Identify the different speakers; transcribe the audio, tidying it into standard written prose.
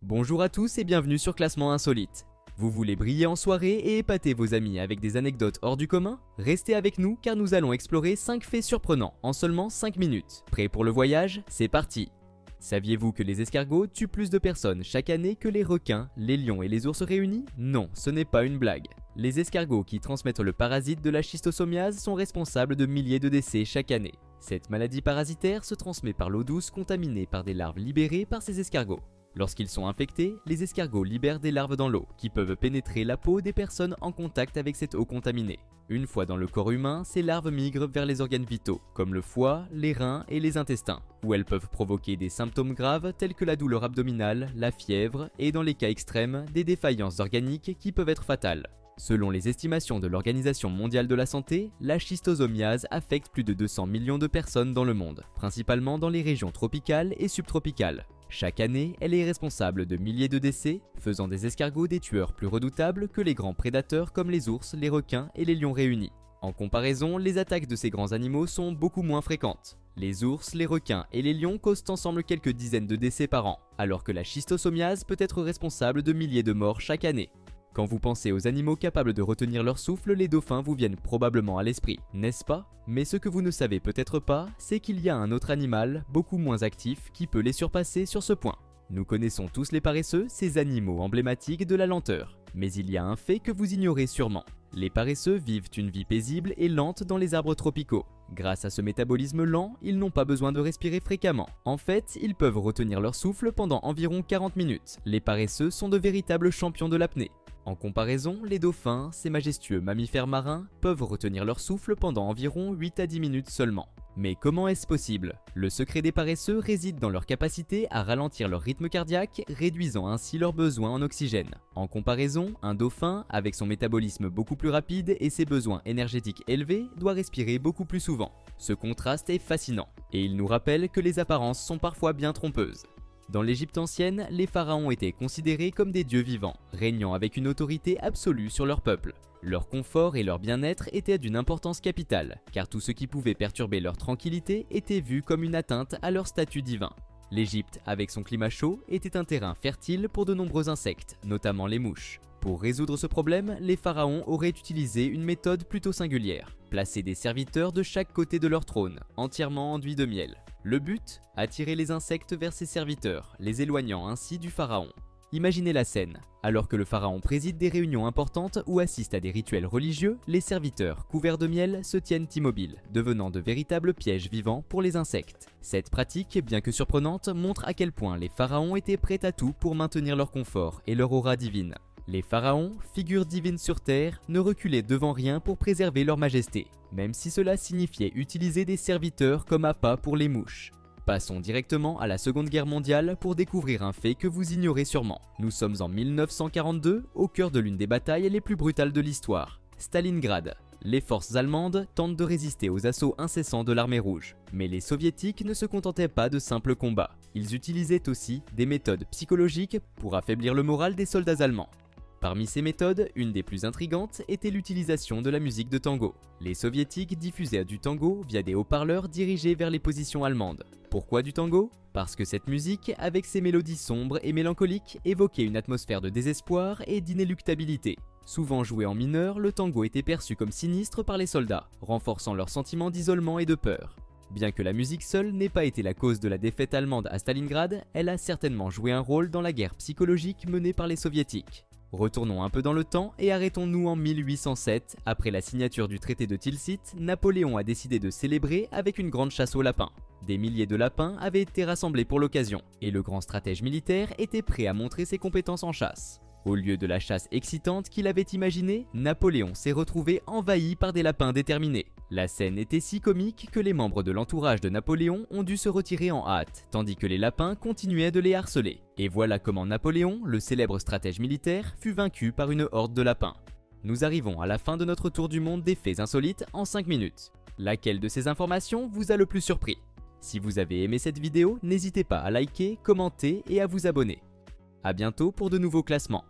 Speaker 1: Bonjour à tous et bienvenue sur Classement Insolite. Vous voulez briller en soirée et épater vos amis avec des anecdotes hors du commun? Restez avec nous car nous allons explorer 5 faits surprenants en seulement 5 minutes. Prêt pour le voyage? C'est parti! Saviez-vous que les escargots tuent plus de personnes chaque année que les requins, les lions et les ours réunis? Non, ce n'est pas une blague. Les escargots qui transmettent le parasite de la schistosomiase sont responsables de milliers de décès chaque année. Cette maladie parasitaire se transmet par l'eau douce contaminée par des larves libérées par ces escargots. Lorsqu'ils sont infectés, les escargots libèrent des larves dans l'eau qui peuvent pénétrer la peau des personnes en contact avec cette eau contaminée. Une fois dans le corps humain, ces larves migrent vers les organes vitaux, comme le foie, les reins et les intestins, où elles peuvent provoquer des symptômes graves tels que la douleur abdominale, la fièvre et dans les cas extrêmes, des défaillances organiques qui peuvent être fatales. Selon les estimations de l'Organisation mondiale de la santé, la schistosomiase affecte plus de 200 millions de personnes dans le monde, principalement dans les régions tropicales et subtropicales. Chaque année, elle est responsable de milliers de décès, faisant des escargots des tueurs plus redoutables que les grands prédateurs comme les ours, les requins et les lions réunis. En comparaison, les attaques de ces grands animaux sont beaucoup moins fréquentes. Les ours, les requins et les lions causent ensemble quelques dizaines de décès par an, alors que la schistosomiase peut être responsable de milliers de morts chaque année. Quand vous pensez aux animaux capables de retenir leur souffle, les dauphins vous viennent probablement à l'esprit, n'est-ce pas? Mais ce que vous ne savez peut-être pas, c'est qu'il y a un autre animal, beaucoup moins actif, qui peut les surpasser sur ce point. Nous connaissons tous les paresseux, ces animaux emblématiques de la lenteur. Mais il y a un fait que vous ignorez sûrement. Les paresseux vivent une vie paisible et lente dans les arbres tropicaux. Grâce à ce métabolisme lent, ils n'ont pas besoin de respirer fréquemment. En fait, ils peuvent retenir leur souffle pendant environ 40 minutes. Les paresseux sont de véritables champions de l'apnée. En comparaison, les dauphins, ces majestueux mammifères marins, peuvent retenir leur souffle pendant environ 8 à 10 minutes seulement. Mais comment est-ce possible? Le secret des paresseux réside dans leur capacité à ralentir leur rythme cardiaque, réduisant ainsi leurs besoins en oxygène. En comparaison, un dauphin, avec son métabolisme beaucoup plus rapide et ses besoins énergétiques élevés, doit respirer beaucoup plus souvent. Ce contraste est fascinant, et il nous rappelle que les apparences sont parfois bien trompeuses. Dans l'Égypte ancienne, les pharaons étaient considérés comme des dieux vivants, régnant avec une autorité absolue sur leur peuple. Leur confort et leur bien-être étaient d'une importance capitale, car tout ce qui pouvait perturber leur tranquillité était vu comme une atteinte à leur statut divin. L'Égypte, avec son climat chaud, était un terrain fertile pour de nombreux insectes, notamment les mouches. Pour résoudre ce problème, les pharaons auraient utilisé une méthode plutôt singulière, placer des serviteurs de chaque côté de leur trône, entièrement enduits de miel. Le but? Attirer les insectes vers ses serviteurs, les éloignant ainsi du pharaon. Imaginez la scène. Alors que le pharaon préside des réunions importantes ou assiste à des rituels religieux, les serviteurs, couverts de miel, se tiennent immobiles, devenant de véritables pièges vivants pour les insectes. Cette pratique, bien que surprenante, montre à quel point les pharaons étaient prêts à tout pour maintenir leur confort et leur aura divine. Les pharaons, figures divines sur terre, ne reculaient devant rien pour préserver leur majesté, même si cela signifiait utiliser des serviteurs comme appât pour les mouches. Passons directement à la Seconde Guerre mondiale pour découvrir un fait que vous ignorez sûrement. Nous sommes en 1942, au cœur de l'une des batailles les plus brutales de l'histoire, Stalingrad. Les forces allemandes tentent de résister aux assauts incessants de l'armée rouge. Mais les soviétiques ne se contentaient pas de simples combats. Ils utilisaient aussi des méthodes psychologiques pour affaiblir le moral des soldats allemands. Parmi ces méthodes, une des plus intrigantes était l'utilisation de la musique de tango. Les soviétiques diffusaient du tango via des haut-parleurs dirigés vers les positions allemandes. Pourquoi du tango? Parce que cette musique, avec ses mélodies sombres et mélancoliques, évoquait une atmosphère de désespoir et d'inéluctabilité. Souvent joué en mineur, le tango était perçu comme sinistre par les soldats, renforçant leur sentiment d'isolement et de peur. Bien que la musique seule n'ait pas été la cause de la défaite allemande à Stalingrad, elle a certainement joué un rôle dans la guerre psychologique menée par les soviétiques. Retournons un peu dans le temps et arrêtons-nous en 1807. Après la signature du traité de Tilsit, Napoléon a décidé de célébrer avec une grande chasse aux lapins. Des milliers de lapins avaient été rassemblés pour l'occasion, et le grand stratège militaire était prêt à montrer ses compétences en chasse. Au lieu de la chasse excitante qu'il avait imaginée, Napoléon s'est retrouvé envahi par des lapins déterminés. La scène était si comique que les membres de l'entourage de Napoléon ont dû se retirer en hâte, tandis que les lapins continuaient de les harceler. Et voilà comment Napoléon, le célèbre stratège militaire, fut vaincu par une horde de lapins. Nous arrivons à la fin de notre tour du monde des faits insolites en 5 minutes. Laquelle de ces informations vous a le plus surpris? Si vous avez aimé cette vidéo, n'hésitez pas à liker, commenter et à vous abonner. A bientôt pour de nouveaux classements.